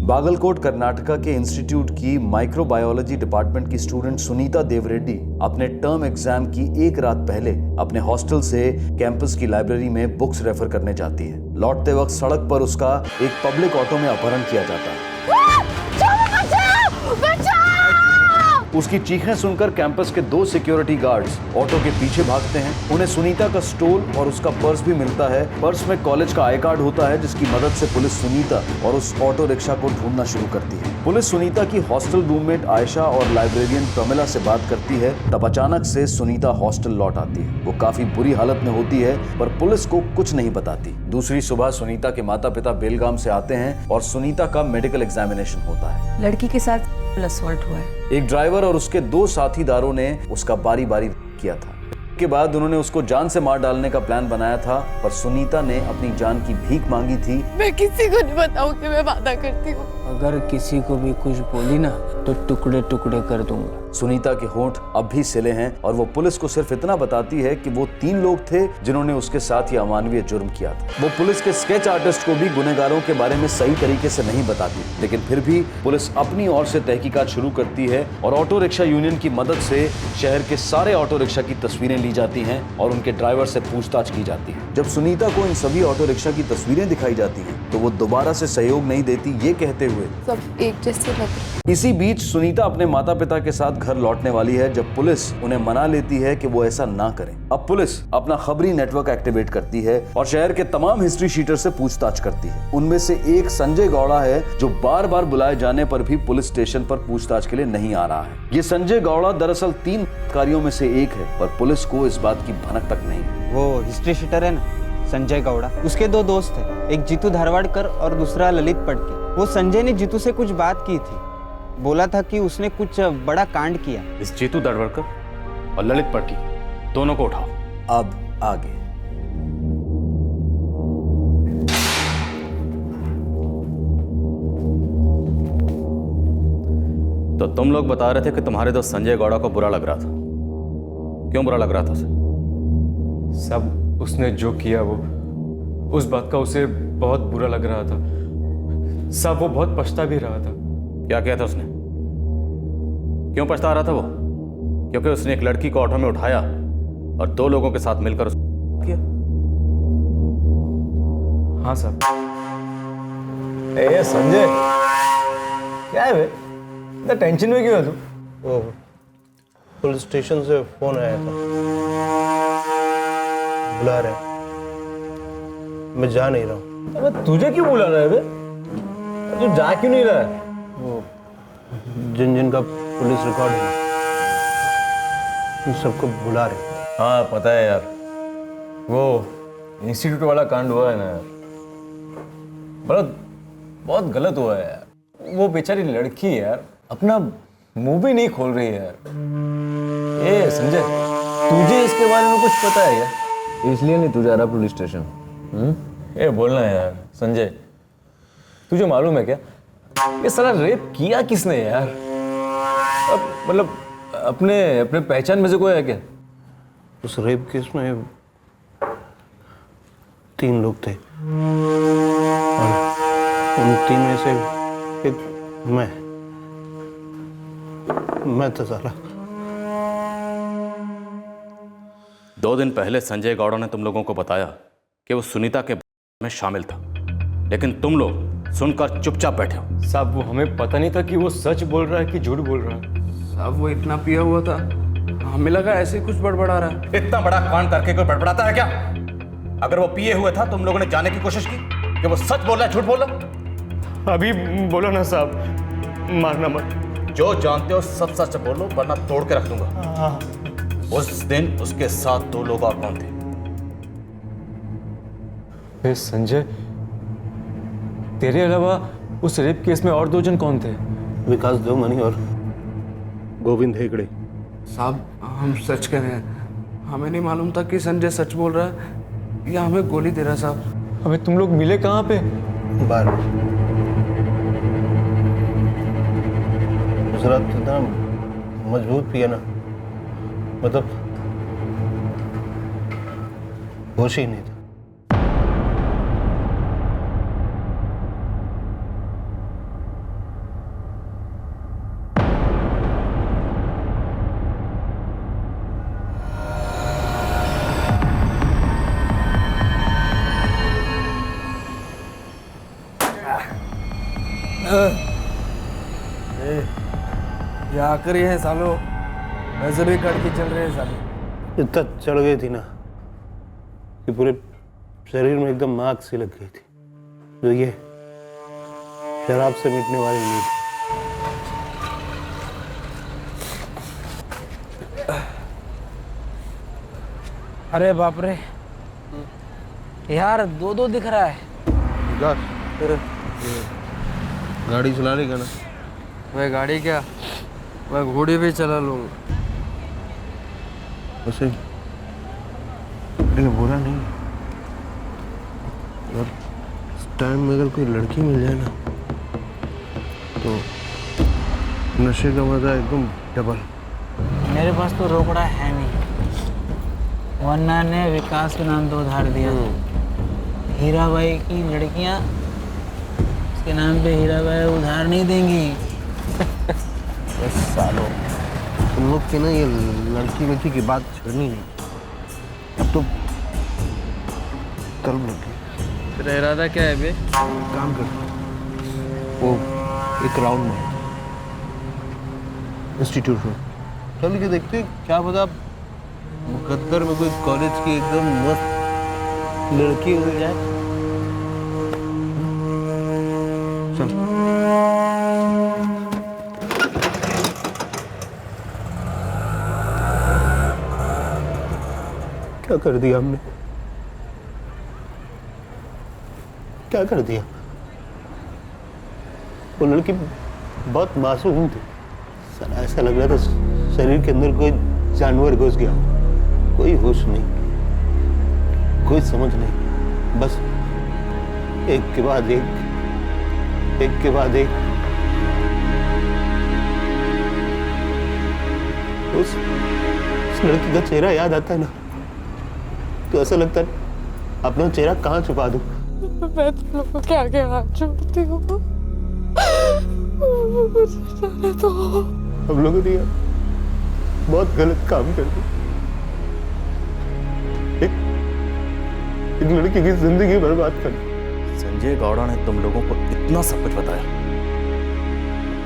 बागलकोट कर्नाटका के इंस्टीट्यूट की microbiology department की स्टूडेंट सुनीता देवरेड्डी अपने टर्म एग्जाम की एक रात पहले अपने हॉस्टल से कैंपस की लाइब्रेरी में बुक्स रेफर करने जाती है। लौटते वक्त सड़क पर उसका एक पब्लिक ऑटो में अपहरण किया जाता है। उसकी चीखें सुनकर कैंपस के 2 सिक्योरिटी गार्ड्स ऑटो के पीछे भागते हैं। उन्हें सुनीता का स्टोल और उसका पर्स भी मिलता है। पर्स में कॉलेज का आई कार्ड होता है, जिसकी मदद से पुलिस सुनीता और उस ऑटो रिक्शा को ढूंढना शुरू करती है। पुलिस सुनीता की हॉस्टल रूममेट आयशा और लाइब्रेरियन प्रमिला से बात करती है। तब अचानक से सुनीता हॉस्टल लौट आती है। वो काफी बुरी हालत में होती है, पर पुलिस को कुछ नहीं बताती। दूसरी सुबह सुनीता के माता पिता बेलगाम से आते हैं और सुनीता का मेडिकल एग्जामिनेशन होता है। लड़की के साथ असॉल्ट हुआ है। एक ड्राइवर और उसके 2 साथीदारों ने उसका बारी बारी किया था। के बाद उन्होंने उसको जान से मार डालने का प्लान बनाया था, पर सुनीता ने अपनी जान की भीख मांगी थी। मैं किसी को नहीं बताऊं कि मैं वादा करती हूँ। अगर किसी को भी कुछ बोली ना तो टुकड़े टुकड़े कर दूंगा। सुनीता के होंठ अब भी सिले हैं और वो पुलिस को सिर्फ इतना बताती है कि वो 3 लोग थे जिन्होंने उसके साथ ये अमानवीय जुर्म किया था। वो पुलिस के स्केच आर्टिस्ट को भी गुनहगारों के बारे में सही तरीके से नहीं बताती, लेकिन फिर भी पुलिस अपनी ओर से तहकीकात शुरू करती है और ऑटो रिक्शा यूनियन की मदद से शहर के सारे ऑटो रिक्शा की तस्वीरें ली जाती हैं और उनके ड्राइवर से पूछताछ की जाती है। जब सुनीता को इन सभी ऑटो रिक्शा की तस्वीरें दिखाई जाती हैं, तो वो दोबारा से सहयोग नहीं देती, ये कहते हुए सब एक जैसे लग रहे। इसी बीच सुनीता अपने माता पिता के साथ घर लौटने वाली है जब पुलिस उन्हें मना लेती है कि वो ऐसा ना करें। अब पुलिस अपना खबरी नेटवर्क एक्टिवेट करती है और शहर के तमाम हिस्ट्री शीटर से पूछताछ करती है। उनमें से एक संजय गौड़ा है, जो बार बार बुलाए जाने पर भी पुलिस स्टेशन पर पूछताछ के लिए नहीं आ रहा है। ये संजय गौड़ा दरअसल 3 कार्यों में से एक है, पर पुलिस को इस बात की भनक तक नहीं। वो हिस्ट्री शीटर है ना, संजय गौड़ा, उसके 2 दोस्त हैं, एक जीतू धारवाड़कर और दूसरा ललित पटके। वो संजय ने जीतू से कुछ बात की थी, बोला था कि उसने कुछ बड़ा कांड किया। इस जीतू धारवाड़कर और ललित पटकी दोनों को उठाओ। अब आगे तो तुम लोग बता रहे थे कि तुम्हारे दोस्त संजय गौड़ा को बुरा लग रहा था। क्यों बुरा लग रहा था उसे? सब उसने जो किया वो उस बात का उसे बहुत बुरा लग रहा था। सब वो बहुत पछता भी रहा था। क्या किया था उसने? क्यों पछता रहा था वो? क्योंकि उसने एक लड़की को ऑटो में उठाया और 2 लोगों के साथ मिलकर किया। हाँ साहब। ए संजय, क्या है बे? इतना टेंशन में क्यों है तू? वो पुलिस स्टेशन से फोन आया था, बुला रहे हैं। मैं जा नहीं रहा हूँ। अबे तुझे क्यों बुला रहा है बे? तू जा क्यों नहीं रहा है? वो जिन जिन का पुलिस रिकॉर्ड है उन सबको बुला रहे हैं। हाँ पता है यार, वो इंस्टीट्यूट वाला कांड हुआ है ना यार, बहुत गलत हुआ है यार। वो बेचारी लड़की यार अपना मुंह भी नहीं खोल रही है यार। ए संजय, तुझे इसके बारे में कुछ पता है यार? इसलिए नहीं तू जा रहा पुलिस स्टेशन? ए बोलना यार संजय, तुझे मालूम है क्या ये सारा रेप किया किसने यार? अब मतलब अपने पहचान में से कोई है क्या? उस रेप केस में 3 लोग थे और उन 3 में से एक मैं था साला। 2 दिन पहले संजय गौड़ा ने तुम लोगों को बताया कि वो सुनीता के में शामिल था, लेकिन तुम लोग सुनकर चुपचाप बैठे हो। साहब वो हमें पता नहीं था कि वो सच बोल रहा है कि झूठ बोल रहा है। साहब वो इतना पिया हुआ था, हमें लगा ऐसे कुछ बड़बड़ा रहा है। इतना बड़ा कांड करके कोई बड़बड़ाता है क्या? अगर वो पिए हुए था, तुम लोगों ने जानने की कोशिश की कि वो सच बोल रहा है झूठ बोल रहा है? अभी बोलो ना साहब, मारना मत। जो जानते हो सब सच बोलो, वरना तोड़ के रख दूंगा। उस दिन उसके साथ 2 लोग और कौन थे? संजय, तेरे अलावा उस रेप केस में और 2 जन कौन थे? विकास देवमनी और गोविंद हेगड़े। साहब हम सच कह रहे हैं, हमें नहीं मालूम था कि संजय सच बोल रहा है या हमें गोली दे रहा है। साहब अबे तुम लोग मिले कहाँ पे? बार उस रात इतना मजबूत पिया ना, मतलब होश ही नहीं था। ये आखिरी है सालो, वैसे भी कट के चल रहे हैं सालो। इतना चढ़ गई थी ना कि पूरे शरीर में एकदम आग सी लग गई थी, जो ये शराब से मिटने वाली नहीं थी। अरे बाप रे यार, दो दिख रहा है। गाड़ी चला लेगा ना? वह गाड़ी क्या, वह घोड़ी भी चला लूंगा। वैसे बुरा नहीं, और इस टाइम में अगर कोई लड़की मिल जाए ना तो नशे का मजा एकदम डबल। मेरे पास तो रोकड़ा है नहीं, वरना ने विकास के नाम तो उधार दिया। हीरा भाई की लड़कियां उसके नाम पे हीरा भाई उधार नहीं देंगी। बस सालों, तुम लोग की ना ये लड़की लड़की की बात छेड़नी नहीं, अब तो तलब लग गई। तेरा इरादा क्या है बे? काम कर, वो एक राउंड में इंस्टीट्यूट में चल के देखते हैं, क्या पता मुकद्दर में कोई कॉलेज की एकदम मस्त लड़की मिल जाए। चल। क्या कर दिया हमने, क्या कर दिया? वो लड़की बहुत मासूम थी, साला ऐसा लग रहा था शरीर के अंदर कोई जानवर घुस गया हो। कोई होश नहीं, कोई समझ नहीं, बस एक के बाद एक के बाद एक। उस लड़की का चेहरा याद आता है ना तो ऐसा लगता है अपना चेहरा कहाँ छुपा दूं। मैं तुम लोगों को क्या क्या हाथ जोड़ती हूँ, मुझे जाने दो। हम लोगों ने यार बहुत गलत काम कर दिया, एक लड़की की जिंदगी बर्बाद कर दी। संजय गौड़ा ने तुम लोगों को इतना सब कुछ बताया,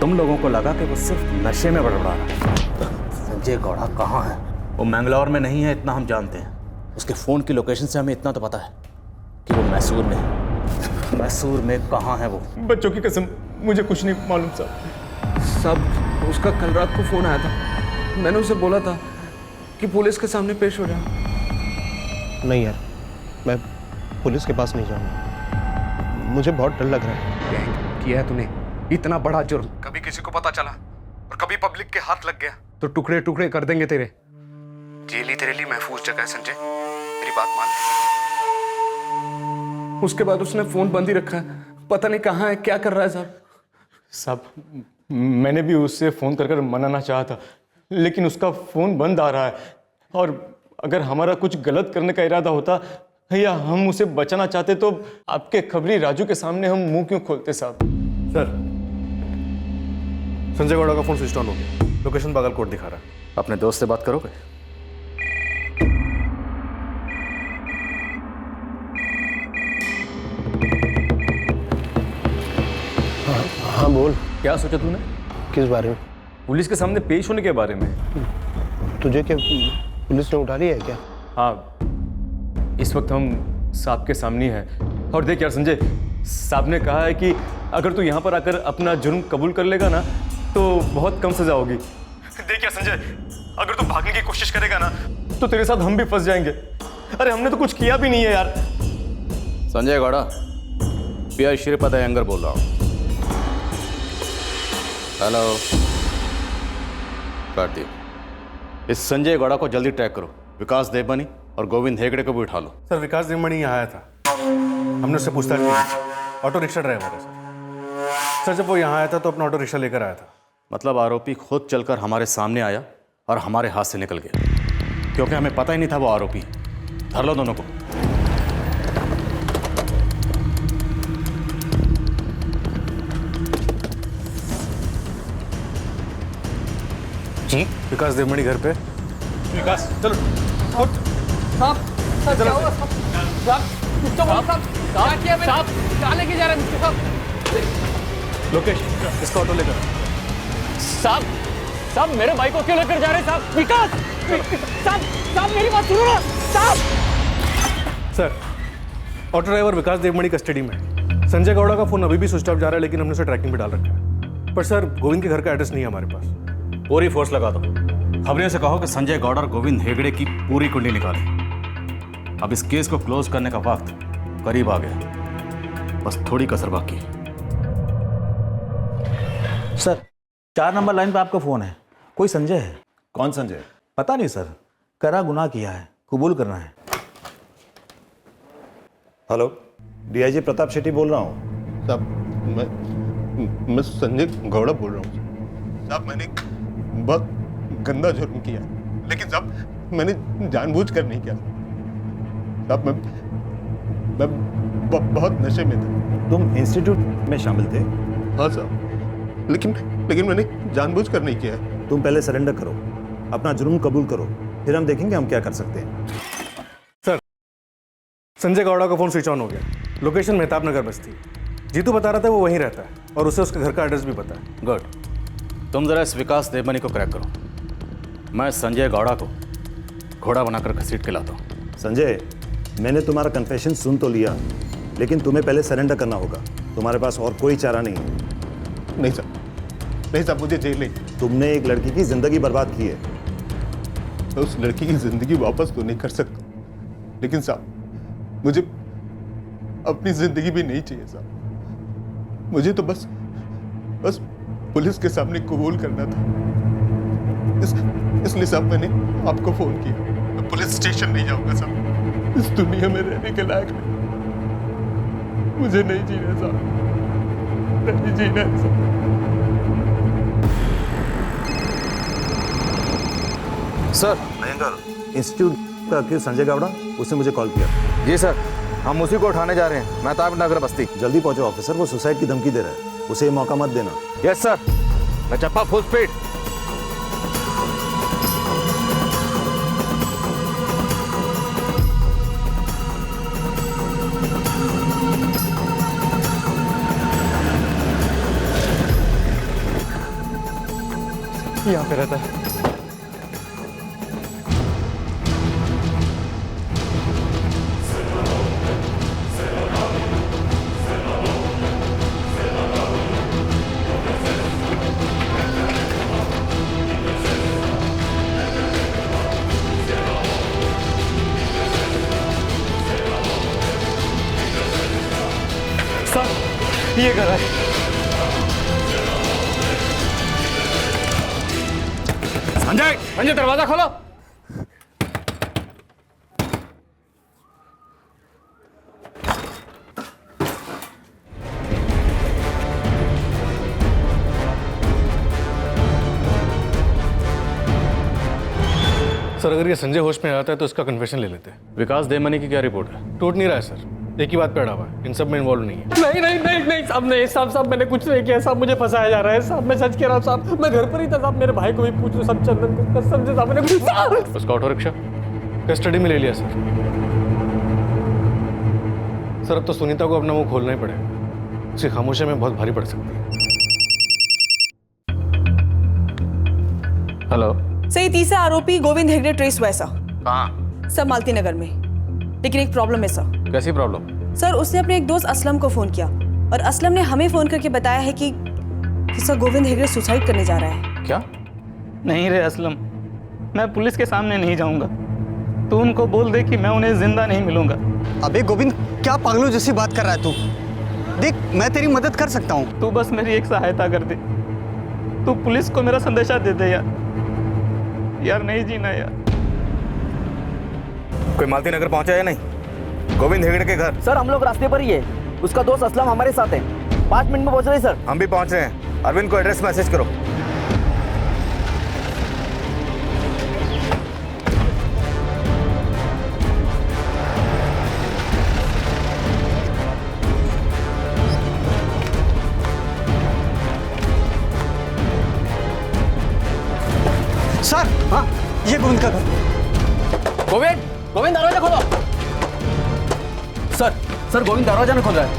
तुम लोगों को लगा कि वो सिर्फ नशे में बड़बड़ा रहा है। संजय गौड़ा कहाँ है? वो मैंगलोर में नहीं है, इतना हम जानते हैं। उसके फोन की लोकेशन से हमें इतना तो पता है कि वो मैसूर में है। मैसूर में कहाँ है वो? बच्चों की कसम मुझे कुछ नहीं मालूम साहब। सब उसका कल रात को फोन आया था, मैंने उसे बोला था कि पुलिस के सामने पेश हो जाए। नहीं यार, मैं पुलिस के पास नहीं जाऊंगा, मुझे बहुत डर लग रहा है। गैंग किया है तूने इतना बड़ा जुर्म, कभी किसी को पता चला और कभी पब्लिक के हाथ लग गया तो टुकड़े टुकड़े कर देंगे तेरे। जेल ही तेरे लिए महफूज जगह है संजय, मेरी बात मान। उसके बाद उसने फोन बंद ही रखा है, पता नहीं कहाँ है, क्या कर रहा है साहब मैंने भी उससे फ़ोन कर मनाना चाहा था, लेकिन उसका फ़ोन बंद आ रहा है। और अगर हमारा कुछ गलत करने का इरादा होता या हम उसे बचाना चाहते तो आपके खबरी राजू के सामने हम मुंह क्यों खोलते साहब? सर, संजय गौड़ा का फोन स्विच ऑन हो गया, लोकेशन बागलकोट दिखा रहा है। अपने दोस्त से बात करोगे? हाँ बोल। क्या सोचा तूने? किस बारे में? पुलिस के सामने पेश होने के बारे में। तुझे क्या पुलिस ने उठा लिया है क्या? हाँ, इस वक्त हम साहब के सामने हैं। और देख यार संजय, साहब ने कहा है कि अगर तू यहाँ पर आकर अपना जुर्म कबूल कर लेगा ना तो बहुत कम सजा होगी। देख यार संजय, अगर तू भागने की कोशिश करेगा ना तो तेरे साथ हम भी फंस जाएंगे। अरे हमने तो कुछ किया भी नहीं है यार। संजय गौड़ा, पीआई श्रीपद अयंगर बोल रहा हूँ। हेलो कार्तिक, इस संजय गौड़ा को जल्दी ट्रैक करो। विकास देवबनी और गोविंद हेगड़े को भी उठा लो। सर, विकास देवमणि यहाँ आया था, हमने उससे पूछताछ नहीं की। ऑटो रिक्शा ड्राइवर है सर। जब वो यहाँ आया था तो अपना ऑटो रिक्शा लेकर आया था। मतलब आरोपी खुद चलकर हमारे सामने आया और हमारे हाथ से निकल गया, क्योंकि हमें पता ही नहीं था वो आरोपी। धर लो दोनों को। जी, विकास देवमणि घर पे। विकास चलो। लोकेश, इसका ऑटो लेकर। साहब, साहब मेरे भाई को क्यों लेकर जा रहे हैं साहब? विकास, साहब, साहब मेरी बात सुनो ना, साहब। सर, ऑटो ड्राइवर विकास देवमणि कस्टडी में है। संजय गौड़ा का फोन अभी भी स्विच ऑफ जा रहा है, लेकिन हमने उसे ट्रैकिंग पे डाल रखा है। पर सर, गोविंद के घर का एड्रेस नहीं है हमारे पास। पूरी फोर्स लगा दो। खबरें से कहो कि संजय गौड़ा और गोविंद हेगड़े की पूरी कुंडली निकाले। अब इस केस को क्लोज करने का वक्त करीब आ गया, बस थोड़ी कसर बाकी है। सर 4 नंबर लाइन पे आपका फोन है, कोई संजय है? कौन संजय? पता नहीं सर, करा गुनाह किया है, कबूल करना है। हेलो, डीआईजी प्रताप शेट्टी बोल रहा हूँ। साहब, मैं संजय गौड़ा बोल रहा हूँ। साहब, मैंने बहुत गंदा जुर्म किया, लेकिन साहब मैंने जानबूझकर नहीं किया। साहब, मैं बहुत नशे में था। तुम इंस्टीट्यूट में शामिल थे? हाँ साहब, लेकिन मैंने जानबूझकर नहीं किया है। तुम पहले सरेंडर करो, अपना जुर्म कबूल करो, फिर हम देखेंगे हम क्या कर सकते हैं। सर, संजय गौड़ा का फोन स्विच ऑन हो गया। लोकेशन मेहताब नगर बस्ती। जीतू बता रहा था वो वहीं रहता है और उसे उसके घर का एड्रेस भी पता है। गुड। तुम जरा इस विकास देवमणि को क्रैक करो, मैं संजय गौड़ा को घोड़ा बनाकर घसीट के लाता हूँ। संजय, मैंने तुम्हारा कन्फेशन सुन तो लिया, लेकिन तुम्हें पहले सरेंडर करना होगा। तुम्हारे पास और कोई चारा नहीं है। नहीं साहब, मुझे जेल नहीं। तुमने एक लड़की की जिंदगी बर्बाद की है। मैं उस लड़की की जिंदगी वापस तो नहीं कर सकता, लेकिन साहब मुझे अपनी जिंदगी भी नहीं चाहिए साहब। मुझे तो बस पुलिस के सामने कबूल करना था। इसलिए साहब मैंने आपको फोन किया। मैं पुलिस स्टेशन नहीं जाऊंगा साहब, इस दुनिया में रहने के लायक नहीं। मुझे नहीं जीना साहब, नहीं जीना है साहब। सर, मयंकर, इंस्टीट्यूट का अक्यूज संजय गौड़ा, उसने मुझे कॉल किया। जी सर, हम उसी को उठाने जा रहे हैं, मेहताब नगर बस्ती। जल्दी पहुंचो ऑफिसर, वो सुसाइड की धमकी दे रहा है, उसे ये मौका मत देना। Yes sir. लचप्पा फुल स्पीड। यहाँ पे रहता है। ये कर रहा है। संजय, दरवाजा खोलो। सर, अगर ये संजय होश में आता है तो इसका कन्फेशन ले लेते हैं। विकास देवमणि की क्या रिपोर्ट है? टूट नहीं रहा है सर, एक ही बात पे अड़ा हुआ है, इन सब में इन्वॉल्व नहीं है। नहीं साहब, नहीं साहब, मैंने कुछ नहीं किया साहब, मुझे फंसाया जा रहा है साहब, मैं सच कह रहा हूँ साहब, मैं घर पर ही था साहब, मेरे भाई को भी पूछ लो सब, चंदन को कसम से साहब मैंने कुछ। उसका ऑटो रिक्शा कस्टडी में ले लिया सर। सर, अब तो सुनीता को अपना मुंह खोलना ही पड़ेगा, उसकी खामोशी में बहुत भारी पड़ सकती है। हेलो सही, तीसरा आरोपी गोविंद हेगड़े ट्रेस हुआ है सर। कहाँ? सब मालती नगर में, लेकिन एक प्रॉब्लम है सर। कैसी प्रॉब्लम? सर, उसने अपने एक दोस्त असलम को फोन किया और असलम ने हमें फोन करके बताया है कि सर गोविंद हेगड़े सुसाइड करने जा रहा है। क्या? नहीं रे असलम, मैं पुलिस के सामने नहीं जाऊंगा। तू उनको बोल दे कि मैं उन्हें जिंदा नहीं मिलूंगा। अबे गोविंद, क्या पागलों जैसी बात कर रहा है तू? देख, मैं तेरी मदद कर सकता हूँ। तू बस मेरी एक सहायता कर दे, तू पुलिस को मेरा संदेशा दे दे यार, नहीं जीना यार। कोई मालती नगर पहुंचा या नहीं? गोविंद हेगड़े के घर। सर, हम लोग रास्ते पर ही है, उसका दोस्त असलम हमारे साथ है, 5 मिनट में पहुंच रहे सर। हम भी पहुंच रहे हैं। अरविंद को एड्रेस मैसेज करो। सर, हाँ, ये गोविंद का घर। गोविंद दरवाजा खोलो। सर, गोविंद दरवाजा नहीं खोल रहा है।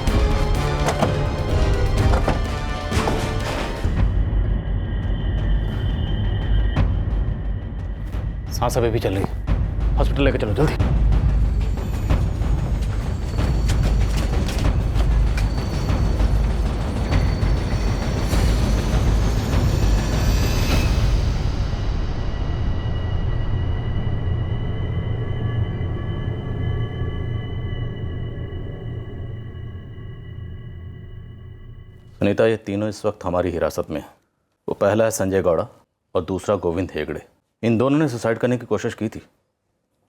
सांस अभी भी चल रही है, हॉस्पिटल लेकर चलो जल्दी। सुनीता, ये तीनों इस वक्त हमारी हिरासत में है। वो पहला है संजय गौड़ा और दूसरा गोविंद हेगड़े। इन दोनों ने सुसाइड करने की कोशिश की थी,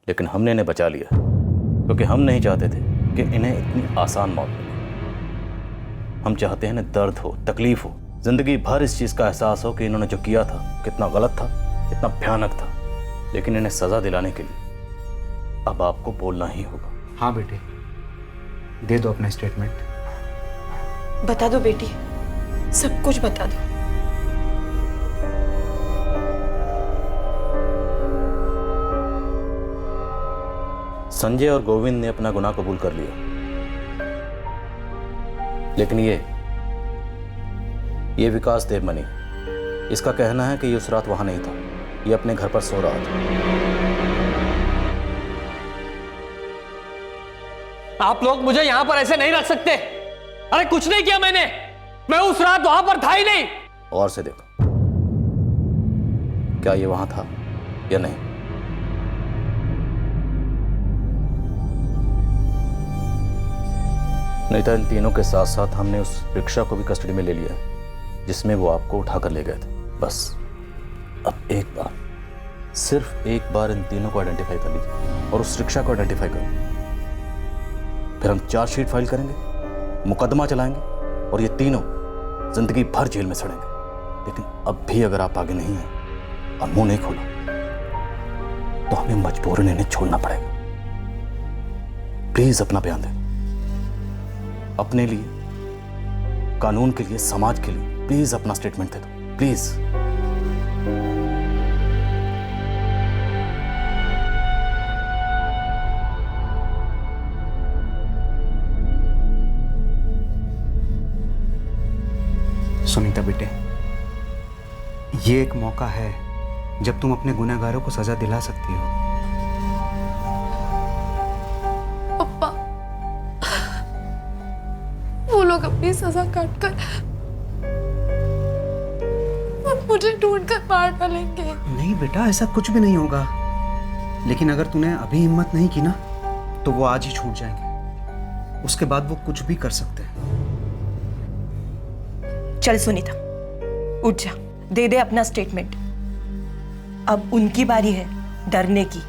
लेकिन हमने इन्हें बचा लिया क्योंकि हम नहीं चाहते थे कि इन्हें इतनी आसान मौत मिले। हम चाहते हैं इन्हें दर्द हो, तकलीफ हो, जिंदगी भर इस चीज़ का एहसास हो कि इन्होंने जो किया था कितना गलत था, कितना भयानक था। लेकिन इन्हें सज़ा दिलाने के लिए अब आपको बोलना ही होगा। हाँ बेटे, दे दो अपना स्टेटमेंट। बता दो बेटी, सब कुछ बता दो। संजय और गोविंद ने अपना गुनाह कबूल कर लिया, लेकिन ये विकास देवमणि, इसका कहना है कि ये उस रात वहां नहीं था, ये अपने घर पर सो रहा था। आप लोग मुझे यहां पर ऐसे नहीं रख सकते। अरे कुछ नहीं किया मैंने, मैं उस रात वहां पर था ही नहीं। और से देखो, क्या ये वहां था या नहीं? नहीं तो इन तीनों के साथ साथ हमने उस रिक्शा को भी कस्टडी में ले लिया है जिसमें वो आपको उठाकर ले गए थे। बस अब एक बार, सिर्फ एक बार इन तीनों को आइडेंटिफाई कर लीजिए और उस रिक्शा को आइडेंटिफाई कर लीजिए। फिर हम चार्जशीट फाइल करेंगे, मुकदमा चलाएंगे और ये तीनों जिंदगी भर जेल में सड़ेंगे। लेकिन अब भी अगर आप आगे नहीं हैं और मुंह नहीं खोला तो हमें मजबूरन इन्हें छोड़ना पड़ेगा। प्लीज अपना बयान दें, अपने लिए, कानून के लिए, समाज के लिए। प्लीज अपना स्टेटमेंट दे दो, प्लीज। सुनीता बेटे, ये एक मौका है जब तुम अपने गुनहगारों को सजा दिला सकती हो। पप्पा, वो लोग अपनी सजा काट कर मुझे ढूंढ कर मार डालेंगे। नहीं बेटा, ऐसा कुछ भी नहीं होगा। लेकिन अगर तूने अभी हिम्मत नहीं की ना तो वो आज ही छूट जाएंगे। उसके बाद वो कुछ भी कर सकते हैं। चल सुनीता, उठ जा, दे दे अपना स्टेटमेंट। अब उनकी बारी है डरने की,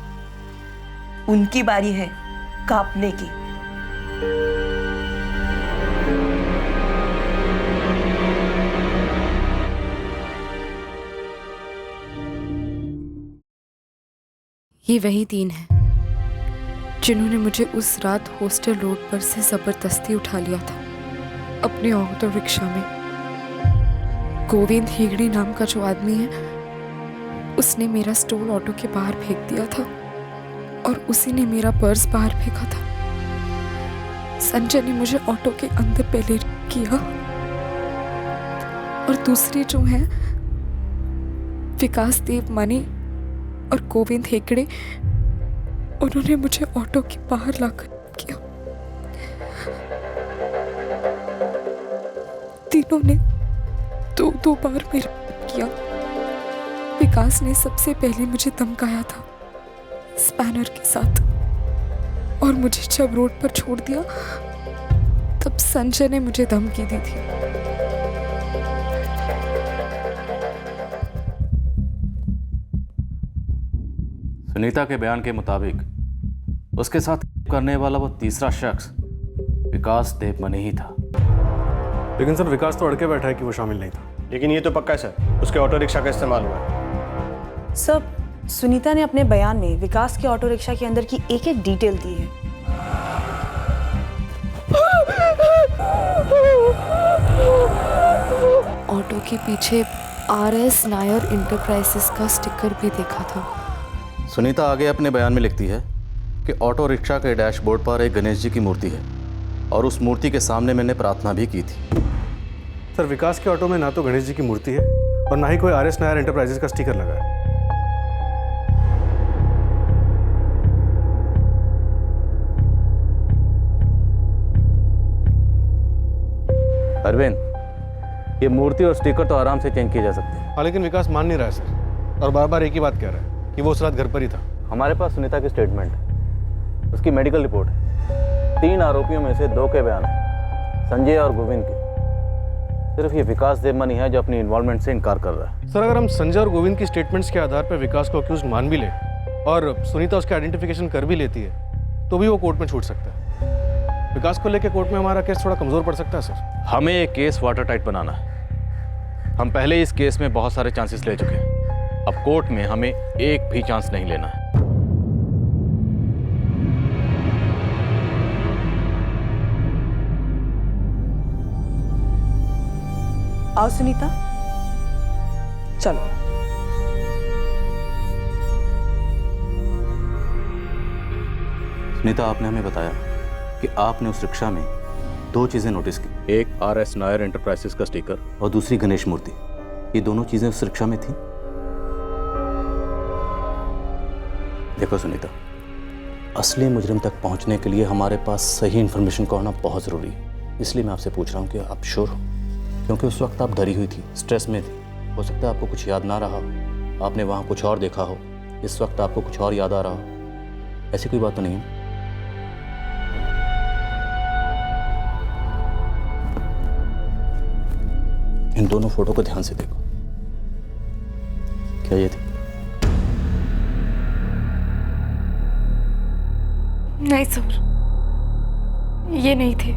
उनकी बारी है कांपने की। ये वही तीन हैं जिन्होंने मुझे उस रात हॉस्टल रोड पर से जबरदस्ती उठा लिया था अपने ऑटो रिक्शा में। गोविंद हेगड़े नाम का जो आदमी है, उसने मेरा स्टोल ऑटो के बाहर फेंक दिया था और उसी ने मेरा पर्स बाहर फेंका था। संजय ने मुझे ऑटो के अंदर पहले किया और दूसरे जो हैं विकास देवमणि और गोविंद हेगड़े, उन्होंने मुझे ऑटो के बाहर लाकर किया। तीनों ने दो बार मेरा किया। विकास ने सबसे पहले मुझे धमकाया था स्पैनर के साथ और मुझे जब रोड पर छोड़ दिया तब संजय ने मुझे धमकी दी थी। सुनीता के बयान के मुताबिक उसके साथ करने वाला वो तीसरा शख्स विकास देवमणि ही था। लेकिन सर, विकास तो अड़के बैठा है कि वो शामिल नहीं था। लेकिन ये तो पक्का है सर, उसके ऑटो रिक्शा का इस्तेमाल हुआ है। सब सुनीता ने अपने बयान में विकास के ऑटो रिक्शा के अंदर की एक एक डिटेल दी है। ऑटो के पीछे RS नायर इंटरप्राइजेस का स्टिकर भी देखा था। सुनीता आगे अपने बयान में लिखती है कि ऑटो रिक्शा के डैशबोर्ड पर एक गणेश जी की मूर्ति है और उस मूर्ति के सामने मैंने प्रार्थना भी की थी। सर, विकास के ऑटो में ना तो गणेश जी की मूर्ति है और ना ही कोई RS नायर एंटरप्राइजेस का स्टिकर लगा है। अरविंद, ये मूर्ति और स्टिकर तो आराम से चेंज किए जा सकते हैं। हाँ, लेकिन विकास मान नहीं रहा है सर, और बार बार एक ही बात कह रहा है कि वो उस रात घर पर ही था। हमारे पास सुनीता की स्टेटमेंट है, उसकी मेडिकल रिपोर्ट है। 3 आरोपियों में से 2 के बयान है, संजय और गोविंद के। सिर्फ ये विकास देवमनी है जो अपनी इन्वॉल्वमेंट से इनकार कर रहा है। सर, अगर हम संजय और गोविंद की स्टेटमेंट्स के आधार पर विकास को अक्यूज मान भी ले और सुनीता उसका आइडेंटिफिकेशन कर भी लेती है तो भी वो कोर्ट में छूट सकता है। विकास को लेकर कोर्ट में हमारा केस थोड़ा कमजोर पड़ सकता है सर। हमें ये केस वाटर टाइट बनाना है। हम पहले इस केस में बहुत सारे चांसेस ले चुके हैं, अब कोर्ट में हमें एक भी चांस नहीं लेना है। आओ सुनीता, चलो। सुनीता, आपने हमें बताया कि आपने उस रिक्शा में 2 चीजें नोटिस की, एक RS नायर एंटरप्राइजेस का स्टिकर और दूसरी गणेश मूर्ति। ये दोनों चीजें उस रिक्शा में थी। देखो सुनीता, असली मुजरिम तक पहुंचने के लिए हमारे पास सही इंफॉर्मेशन का होना बहुत जरूरी है। इसलिए मैं आपसे पूछ रहा हूँ कि आप श्योर हो? क्योंकि उस वक्त आप डरी हुई थी, स्ट्रेस में थी। हो सकता है आपको कुछ याद ना रहा हो, आपने वहाँ कुछ और देखा हो, इस वक्त आपको कुछ और याद आ रहा हो। ऐसी कोई बात तो नहीं है? इन दोनों फोटो को ध्यान से देखो। क्या ये थी? नहीं सर, ये नहीं थे।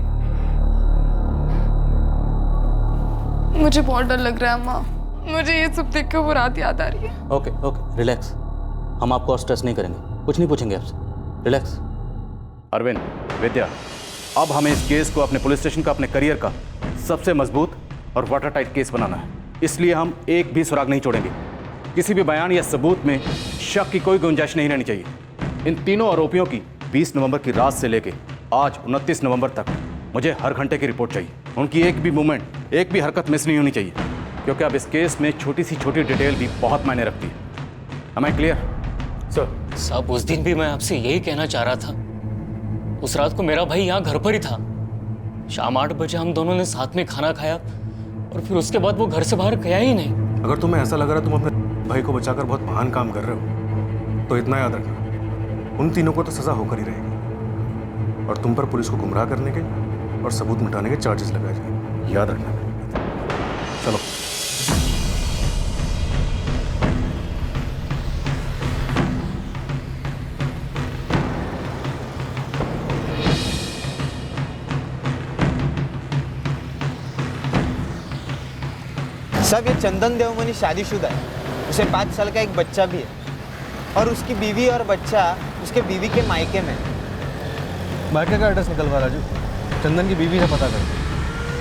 मुझे बहुत डर लग रहा है अम्मा, मुझे ये सब देख कर वो रात याद आ रही है। Okay, relax. हम आपको और स्ट्रेस नहीं करेंगे, कुछ नहीं पूछेंगे आपसे। रिलैक्स। अरविंद, विद्या, अब हमें इस केस को अपने पुलिस स्टेशन का, अपने करियर का सबसे मजबूत और वाटर टाइट केस बनाना है। इसलिए हम एक भी सुराग नहीं छोड़ेंगे। किसी भी बयान या सबूत में शक की कोई गुंजाइश नहीं रहनी चाहिए। इन तीनों आरोपियों की 20 नवंबर की रात से लेकर आज 29 नवंबर तक मुझे हर घंटे की रिपोर्ट चाहिए। उनकी एक भी मूवमेंट, एक भी हरकत मिस नहीं होनी चाहिए, क्योंकि अब इस केस में छोटी सी छोटी डिटेल भी बहुत मायने रखती है। Am I clear? सर साहब, उस दिन भी मैं आपसे यही कहना चाह रहा था। उस रात को मेरा भाई यहाँ घर पर ही था। शाम 8 बजे हम दोनों ने साथ में खाना खाया और फिर उसके बाद वो घर से बाहर गया ही नहीं। अगर तुम्हें ऐसा लग रहा है तुम अपने भाई को बचाकर बहुत महान काम कर रहे हो, तो इतना याद रखना, उन तीनों को तो सजा होकर ही रहेगी और तुम पर पुलिस को गुमराह करने के और सबूत मिटाने के चार्जेस लगाए जाएंगे। याद रखना। चलो। सब ये चंदन देवमनी शादीशुदा है, उसे 5 साल का एक बच्चा भी है और उसकी बीवी और बच्चा उसके बीवी के मायके में। मायके का एड्रेस निकलवा राजू, चंदन की बीवी से पता कर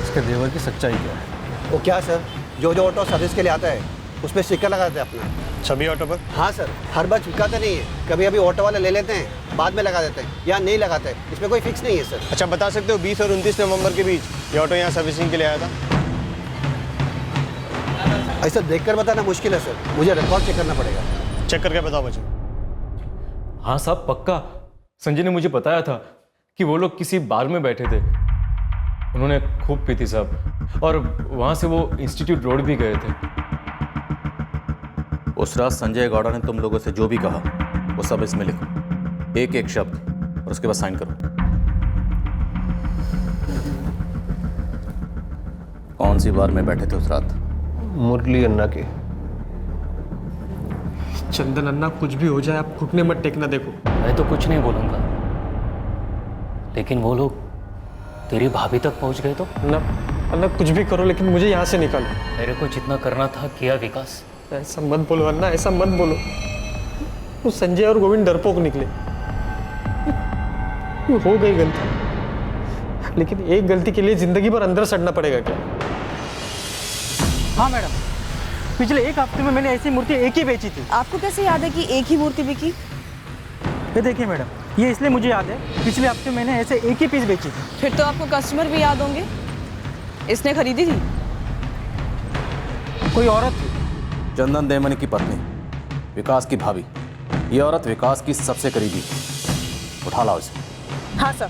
इसके देवर की सच्चाई क्या है। वो क्या सर, जो ऑटो सर्विस के लिए आता है उस पर स्टिकर लगाते हैं अपना। सभी ऑटो पर? हाँ सर, हर बार चिपकाते नहीं है, कभी अभी ऑटो वाले ले लेते हैं, बाद में लगा देते हैं या नहीं लगाते हैं, इसमें कोई फिक्स नहीं है सर। अच्छा, बता सकते हो 20 और 29 नवंबर के बीच ये ऑटो यहाँ सर्विसिंग के लिए आया था? ऐसा देखकर बताना मुश्किल है सर, मुझे रिकॉर्ड चेक करना पड़ेगा। चेक करके बताओ बच्चे। हाँ साहब, पक्का। संजय ने मुझे बताया था कि वो लोग किसी बार में बैठे थे, उन्होंने खूब पी थी साहब, और वहां से वो इंस्टीट्यूट रोड भी गए थे। उस रात संजय गौड़ा ने तुम लोगों से जो भी कहा वो सब इसमें लिखो, एक एक शब्द, और उसके बाद साइन करो। कौन सी बार में बैठे थे उस रात? मुरली अन्ना के। चंदन अन्ना, कुछ भी हो जाए आप घुटने मत टेकना। देखो, मैं तो कुछ नहीं बोलूंगा, लेकिन वो लोग तेरी भाभी तक पहुंच गए तो? अन्ना कुछ भी करो, लेकिन मुझे यहाँ से निकालो। मेरे को जितना करना था किया विकास। ऐसा मत बोलो अन्ना, ऐसा मत बोलो। वो संजय और गोविंद डरपोक निकले, हो गई गलती, लेकिन एक गलती के लिए जिंदगी भर अंदर सड़ना पड़ेगा क्या? हाँ मैडम, पिछले 1 हफ्ते में मैंने ऐसी मूर्ति एक ही बेची थी। आपको कैसे याद है कि एक ही मूर्ति बिकी? ये देखिए मैडम, ये इसलिए मुझे याद है, पिछले हफ्ते मैंने ऐसे एक ही पीस बेची थी। फिर तो आपको कस्टमर भी याद होंगे, इसने खरीदी थी? कोई औरत थी, चंदन देवमनी की पत्नी, विकास की भाभी। ये औरत विकास की सबसे करीबी। उठा लाओ इसे। हाँ सर,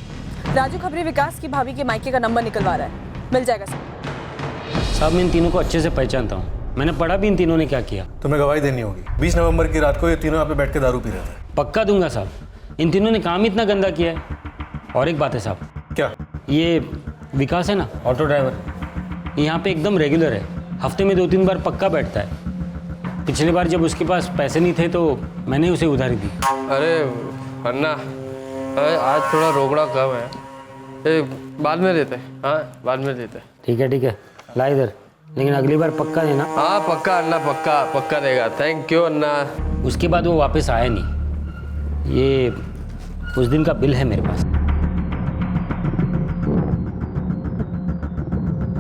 राजू खबरी विकास की भाभी के मायके का नंबर निकलवा रहा है, मिल जाएगा सर। साहब मैं इन तीनों को अच्छे से पहचानता हूँ, मैंने पढ़ा भी इन तीनों ने क्या किया। तुम्हें गवाही देनी होगी। 20 नवंबर की रात को ये तीनों यहाँ पे बैठ के दारू पी रहे थे। पक्का दूंगा साहब, इन तीनों ने काम इतना गंदा किया है। और एक बात है साहब। क्या? ये विकास है ना, ऑटो ड्राइवर, ये यहाँ पे एकदम रेगुलर है, हफ्ते में 2-3 बार पक्का बैठता है। पिछली बार जब उसके पास पैसे नहीं थे तो मैंने उसे उधारी दी। अरे अन्ना, आज थोड़ा रोकड़ा कम है, बाद में देते। हाँ बाद में देते। ठीक है, ला इधर, लेकिन अगली बार पक्का देना। हाँ पक्का अन्ना, पक्का देगा। थैंक यू अन्ना। उसके बाद वो वापस आया नहीं। ये उस दिन का बिल है मेरे पास।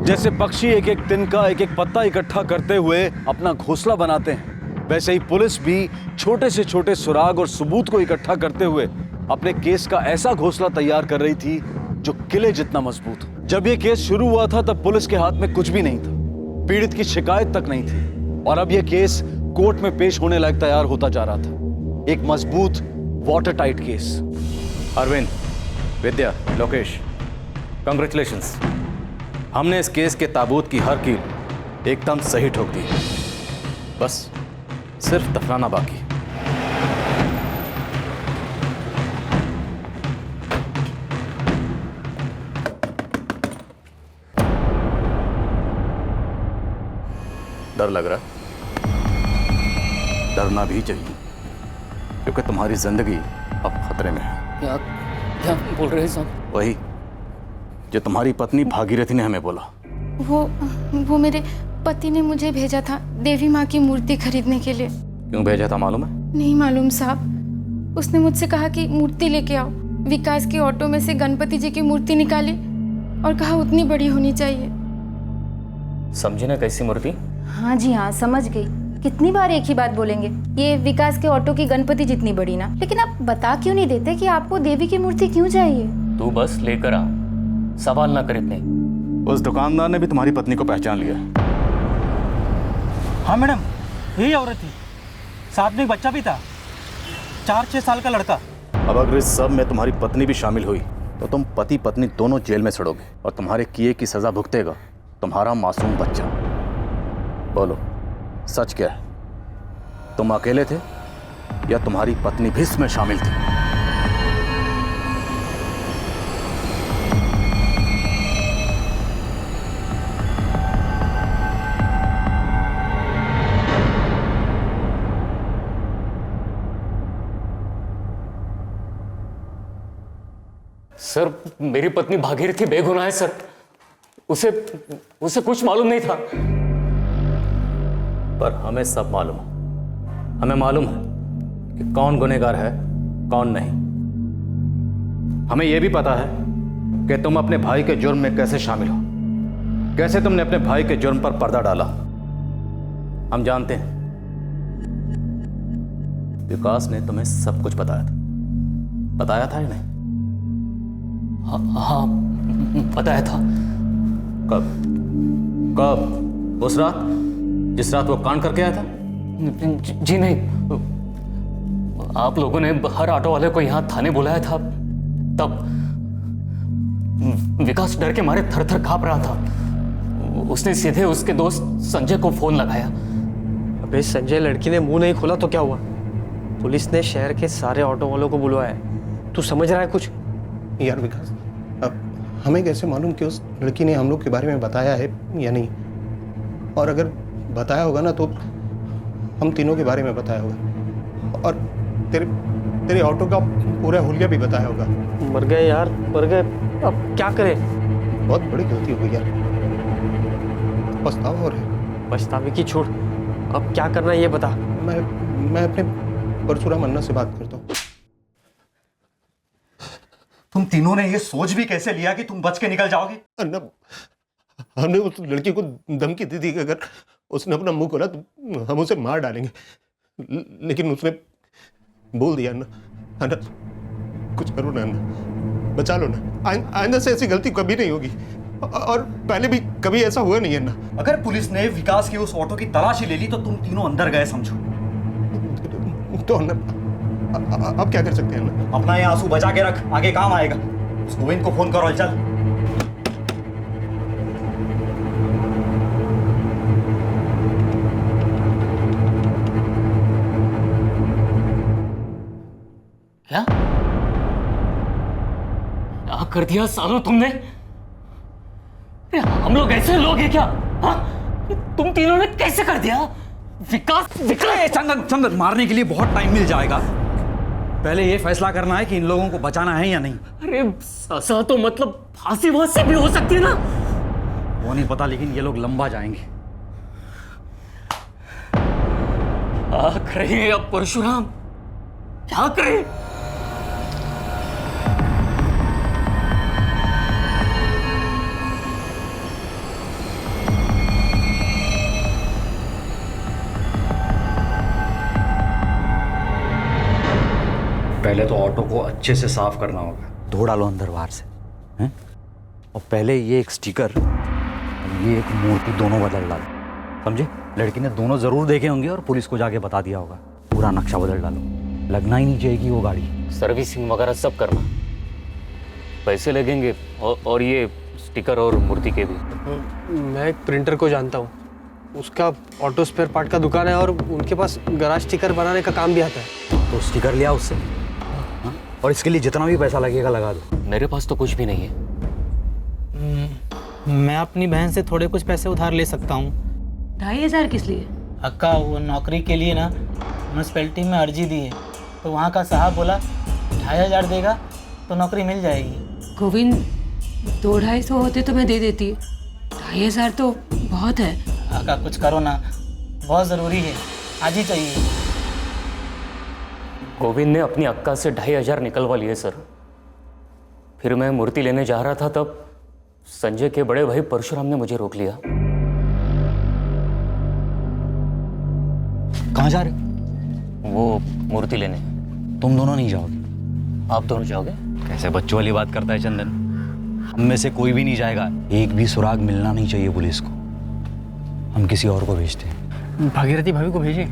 जैसे पक्षी एक एक तिनका, एक एक पत्ता इकट्ठा करते हुए अपना घोंसला बनाते हैं, वैसे ही पुलिस भी छोटे से छोटे सुराग और सबूत को इकट्ठा करते हुए अपने केस का ऐसा घोंसला तैयार कर रही थी जो किले जितना मजबूत हो। जब ये केस शुरू हुआ था तब पुलिस के हाथ में कुछ भी नहीं था, पीड़ित की शिकायत तक नहीं थी, और अब यह केस कोर्ट में पेश होने लायक तैयार होता जा रहा था। एक मजबूत वाटर टाइट केस। अरविंद, विद्या, लोकेश, कांग्रेचुलेशंस। हमने इस केस के ताबूत की हर कील एकदम सही ठोक दी। बस सिर्फ दफनाना बाकी। डर लग रहा? डरना भी चाहिए, क्योंकि तुम्हारी जिंदगी अब खतरे में है। क्या बोल रहे हैं साहब? वही जो तुम्हारी पत्नी भागीरथी ने हमें बोला। वो मेरे पति ने मुझे भेजा था देवी माँ की मूर्ति खरीदने के लिए। क्यों भेजा था मालूम है? नहीं मालूम साहब, उसने मुझसे कहा कि मूर्ति लेके आओ। विकास के ऑटो में से गणपति जी की मूर्ति निकाली और कहा उतनी बड़ी होनी चाहिए। समझी ना कैसी मूर्ति? हाँ जी हाँ, समझ गई। कितनी बार एक ही बात बोलेंगे? ये विकास के ऑटो की गणपति जितनी बड़ी ना। लेकिन आप बता क्यों नहीं देते कि आपको देवी की मूर्ति क्यों चाहिए? तू बस लेकर आ, सवाल ना कर इतने। उस दुकानदार ने भी तुम्हारी पत्नी को पहचान लिया। हाँ मैडम, यही औरत थी, साथ में एक बच्चा भी था, 4-6 साल का लड़का। अब अगर इस सब में तुम्हारी पत्नी भी शामिल हुई तो तुम पति पत्नी दोनों जेल में सड़ोगे और तुम्हारे किए की सजा भुगतेगा तुम्हारा मासूम बच्चा। बोलो सच क्या है? तुम अकेले थे या तुम्हारी पत्नी भी इसमें शामिल थी? सर मेरी पत्नी भागीरथी बेगुनाह है सर, उसे कुछ मालूम नहीं था। पर हमें सब मालूम है। हमें मालूम है कि कौन गुनहगार है कौन नहीं। हमें यह भी पता है कि तुम अपने भाई के जुर्म में कैसे शामिल हो, कैसे तुमने अपने भाई के जुर्म पर पर्दा डाला। हम जानते हैं विकास ने तुम्हें सब कुछ बताया था या नहीं? हाँ बताया था। कब? उस रात जिस रात वो कांड करके आया था? जी नहीं, आप लोगों ने हर ऑटो वाले को यहाँ थाने बुलाया था, तब विकास डर के मारे थर-थर कांप रहा था। उसने सीधे उसके दोस्त संजय को फोन लगाया। अबे संजय, लड़की ने मुंह नहीं खोला तो क्या हुआ? पुलिस ने शहर के सारे ऑटो वालों को बुलवाया है। तू समझ रहा है कुछ? यार विकास, अब हमें कैसे मालूम कि उस लड़की ने हम लोग के बारे में बताया है या नहीं? और अगर बताया होगा ना तो हम तीनों के बारे में बताया होगा, और तेरे ऑटो का पूरा हुलिया भी बताया होगा। मर गए यार, मर गए। अब क्या करें? बहुत बड़ी गलती हो गई यार, पछतावा हो रहा है। पछतावे की छोड़, अब क्या करना है ये बता। मैं अपने परशुराम अन्ना से बात करता हूँ। तुम तीनों ने ये सोच भी कैसे लिया कि तुम बच के निकल जाओगे? अन्ना, हमने उस लड़की को धमकी दी थी कि अगर उसने अपना मुंह खोला तो हम उसे मार डालेंगे, लेकिन उसने बोल दिया अन्ना, कुछ करो ना अन्ना, बचा लो ना। आइंदा से ऐसी गलती कभी नहीं होगी, और पहले भी कभी ऐसा हुआ नहीं अन्ना। अगर पुलिस ने विकास की उस ऑटो की तलाशी ले ली तो तुम तीनों अंदर गए समझो। तो अन्ना अब क्या कर सकते हैं अन्ना? अपना ये आंसू बचा के रख, आगे काम आएगा। उस गोविंद को फोन करो, चल। कर दिया सालों तुमने? हम लोग ऐसे लोग हैं क्या? हाँ? तुम तीनों ने कैसे कर दिया? विकास विकास चंदन चंदन, मारने के लिए बहुत टाइम मिल जाएगा। पहले ये फैसला करना है कि इन लोगों को बचाना है या नहीं। अरे सजा तो मतलब फांसी वांसी भी हो सकती है ना? वो नहीं पता, लेकिन ये लोग लंबा जाएंगे। क्या करे अब परशुराम, क्या करे? पहले तो ऑटो को अच्छे से साफ करना होगा, धो डालो अंदर बाहर से, हैं? और पहले ये एक स्टिकर और ये एक मूर्ति दोनों बदल डालो, समझे? लड़की ने दोनों जरूर देखे होंगे और पुलिस को जाके बता दिया होगा। पूरा नक्शा बदल डालो, लगना ही नहीं चाहिए वो गाड़ी। सर्विसिंग वगैरह सब करना, पैसे लगेंगे और ये स्टिकर और मूर्ति के भी। मैं एक प्रिंटर को जानता हूँ, उसका ऑटो स्पेयर पार्ट का दुकान है और उनके पास गराज स्टिकर बनाने का काम भी आता है। तो स्टिकर लिया उससे, और इसके लिए जितना भी पैसा लगेगा लगा दो। मेरे पास तो कुछ भी नहीं है। मैं अपनी बहन से थोड़े कुछ पैसे उधार ले सकता हूँ। 2,500 किस लिए? अक्का, वो नौकरी के लिए ना म्यूनसिपैलिटी में अर्जी दी है, तो वहाँ का साहब बोला 2,500 देगा तो नौकरी मिल जाएगी। गोविंद, 200-250 होते तो मैं दे देती, 2,500 तो बहुत है। अक्का कुछ करो ना, बहुत ज़रूरी है, आज ही चाहिए। गोविंद ने अपनी अक्का से 2,500 निकलवा लिए सर। फिर मैं मूर्ति लेने जा रहा था, तब संजय के बड़े भाई परशुराम ने मुझे रोक लिया। कहाँ जा रहे हो? वो मूर्ति लेने। तुम दोनों नहीं जाओगे? आप दोनों जाओगे? कैसे बच्चों वाली बात करता है चंदन। हम में से कोई भी नहीं जाएगा, एक भी सुराग मिलना नहीं चाहिए पुलिस को। हम किसी और को भेजते हैं। भागीरथी भाभी को भेजें?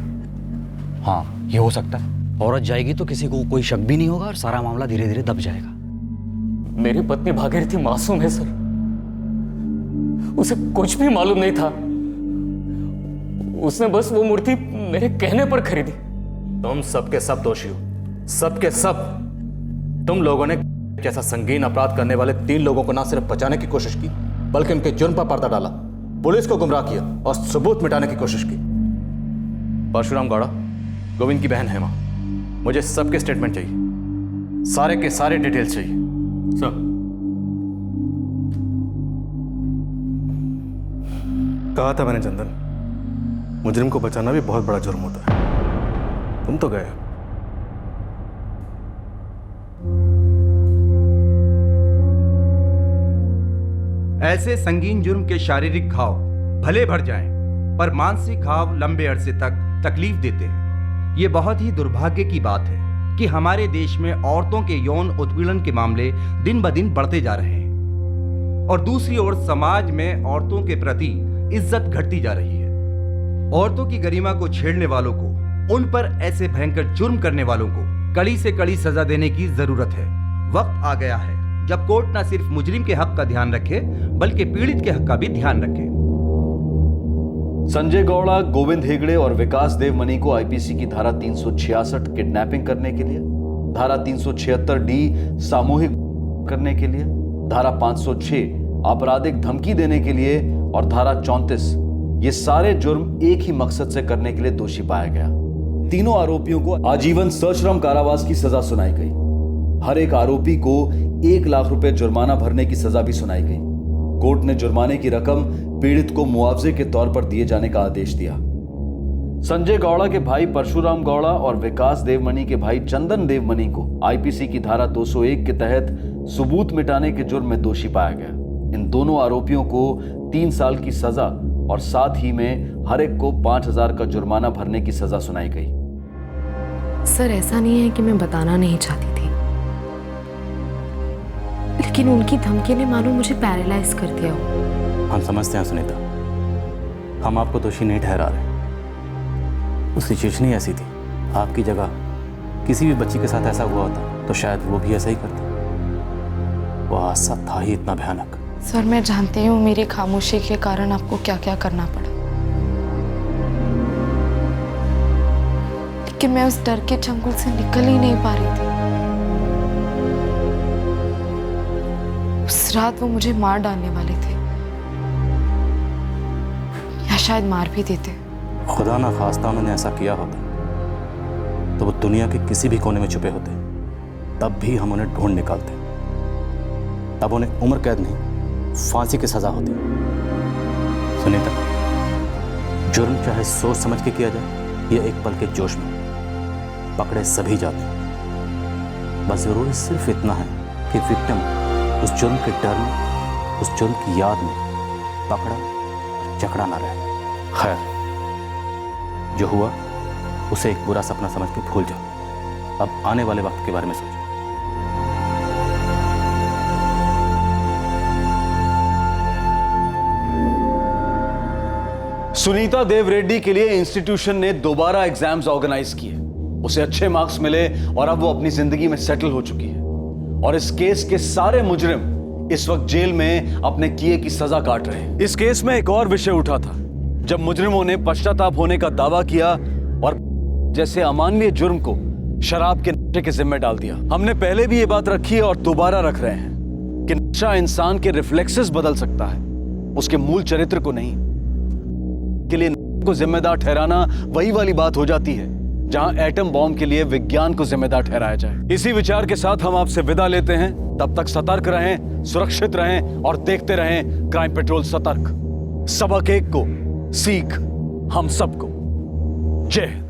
हाँ, ये हो सकता है। औरत जाएगी तो किसी को कोई शक भी नहीं होगा और सारा मामला धीरे धीरे दब जाएगा। मेरी पत्नी भागीरथी मासूम है सर, उसे कुछ भी मालूम नहीं था। उसने बस वो मूर्ति मेरे कहने पर खरीदी। तुम सबके सब दोषी हो, सबके सब। तुम लोगों ने जैसा संगीन अपराध करने वाले 3 लोगों को ना सिर्फ बचाने की कोशिश की, बल्कि उनके जुर्म पर पर्दा डाला, पुलिस को गुमराह किया और सबूत मिटाने की कोशिश की। परशुराम गौड़ा, गोविंद की बहन हेमा, मुझे सबके स्टेटमेंट चाहिए, सारे के सारे डिटेल्स चाहिए सर। कहा था मैंने चंदन, मुजरिम को बचाना भी बहुत बड़ा जुर्म होता है। तुम तो गए। ऐसे संगीन जुर्म के शारीरिक घाव भले भर जाएं, पर मानसिक घाव लंबे अरसे तक तकलीफ देते हैं। ये बहुत ही दुर्भाग्य की बात है कि हमारे देश में औरतों के यौन उत्पीड़न के मामले दिन ब दिन बढ़ते जा रहे हैं, और दूसरी ओर समाज में औरतों के प्रति इज्जत घटती जा रही है। औरतों की गरिमा को छेड़ने वालों को, उन पर ऐसे भयंकर जुर्म करने वालों को कड़ी से कड़ी सजा देने की जरूरत है। वक्त आ गया है जब कोर्ट न सिर्फ मुजरिम के हक का ध्यान रखे, बल्कि पीड़ित के हक का भी ध्यान रखे। संजय गौड़ा, गोविंद हेगड़े और विकास देवमनी को आईपीसी की धारा 366 किडनैपिंग करने के लिए, धारा 376 डी सामूहिक करने के लिए, धारा 506 आपराधिक धमकी देने के लिए और धारा 34 ये सारे जुर्म एक ही मकसद से करने के लिए दोषी पाया गया। तीनों आरोपियों को आजीवन सश्रम कारावास की सजा सुनाई गई। हर एक आरोपी को 1 लाख रुपए जुर्माना भरने की सजा भी सुनाई गई। कोर्ट ने जुर्माने की रकम पीड़ित को मुआवजे के तौर पर दिए जाने का आदेश दिया। संजय गौड़ा के भाई परशुराम गौड़ा और विकास देवमनी के भाई चंदन देवमनी को आईपीसी की धारा 201 के तहत सबूत मिटाने के जुर्म में दोषी पाया गया। इन दोनों आरोपियों को 3 साल की सजा और साथ ही में हर एक को 5,000 का जुर्माना भरने की सजा सुनाई गई। सर, ऐसा नहीं है कि मैं बताना नहीं चाहती थी, लेकिन उनकी धमकी ने मानो मुझे पैरालाइज कर दिया हो। हम समझते हैं सुनीता, हम आपको दोषी नहीं ठहरा रहे। वो सिचुएशन ही ऐसी थी। आपकी जगह किसी भी बच्ची के साथ ऐसा हुआ होता तो शायद वो भी ऐसा ही करती। वो हादसा था ही इतना भयानक। सर, मैं जानती हूँ मेरी खामोशी के कारण आपको क्या क्या करना पड़ा, लेकिन मैं उस डर के चंगुल से निकल ही नहीं पा रही थी। उस रात वो मुझे मार डालने वाले थे, या शायद मार भी देते। खुदा ना खास्ता उन्होंने ऐसा किया होता तो वो दुनिया के किसी भी कोने में छुपे होते, तब भी हम उन्हें ढूंढ निकालते। तब उन्हें उम्र कैद नहीं, फांसी की सजा होती। सुनीता, जुर्म चाहे सोच समझ के किया जाए या एक पल के जोश में, पकड़े सभी जाते हैं। बस जरूरी सिर्फ इतना है कि विक्टिम उस जुर्म के डर में, उस जुर्म की याद में पकड़ा जकड़ा ना रहे। खैर, जो हुआ उसे एक बुरा सपना समझ के भूल जाओ। अब आने वाले वक्त के बारे में सोचो। सुनीता देव रेड्डी के लिए इंस्टीट्यूशन ने दोबारा एग्जाम्स ऑर्गेनाइज किए। उसे अच्छे मार्क्स मिले और अब वो अपनी जिंदगी में सेटल हो चुकी है। और इस केस के सारे मुजरिम इस वक्त जेल में अपने किए की सजा काट रहे हैं। इस केस में एक और विषय उठा था, जब मुजरिमों ने पश्चाताप होने का दावा किया और जैसे अमानवीय जुर्म को शराब के नशे के जिम्मे डाल दिया। हमने पहले भी ये बात रखी है और दोबारा रख रहे हैं कि नशा इंसान के रिफ्लेक्सेस बदल सकता है, उसके मूल चरित्र को नहीं। के लिए को जिम्मेदार ठहराना वही वाली बात हो जाती है जहां एटम बॉम्ब के लिए विज्ञान को जिम्मेदार ठहराया जाए। इसी विचार के साथ हम आपसे विदा लेते हैं। तब तक सतर्क रहें, सुरक्षित रहें और देखते रहें क्राइम पेट्रोल सतर्क। सबक एक को, सीख हम सबको। जय हिंद।